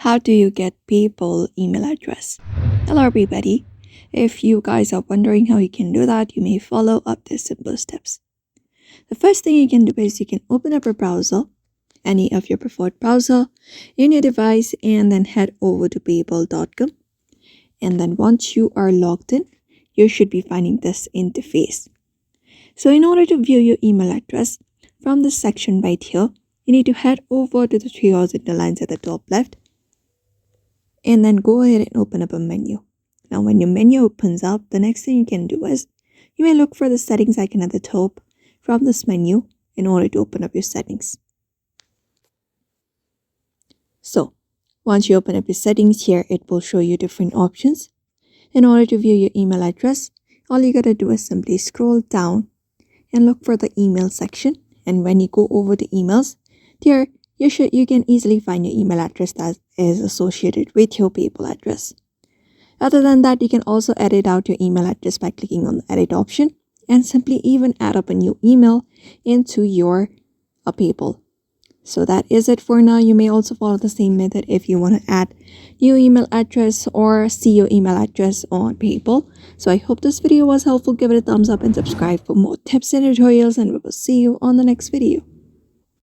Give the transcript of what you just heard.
How do you get PayPal email address? Hello everybody. If you guys are wondering how you can do that, you may follow up these simple steps. The first thing you can do is you can open up a browser, any of your preferred browser, in your device, and then head over to paypal.com. And then once you are logged in, you should be finding this interface. So in order to view your email address, from this section right here, you need to head over to the three horizontal lines at the top left, and then go ahead and open up a menu. Now when your menu opens up, the next thing you can do is you may look for the settings icon at the top from this menu in order to open up your settings. So once you open up your settings here, it will show you different options. In order to view your email address, all you gotta do is simply scroll down and look for the email section. And when you go over the emails, there you can easily find your email address that is associated with your PayPal address. Other than that, you can also edit out your email address by clicking on the edit option and simply even add up a new email into your PayPal. So that is it for now. You may also follow the same method if you want to add new email address or see your email address on PayPal. So I hope this video was helpful. Give it a thumbs up and subscribe for more tips and tutorials, and we will see you on the next video.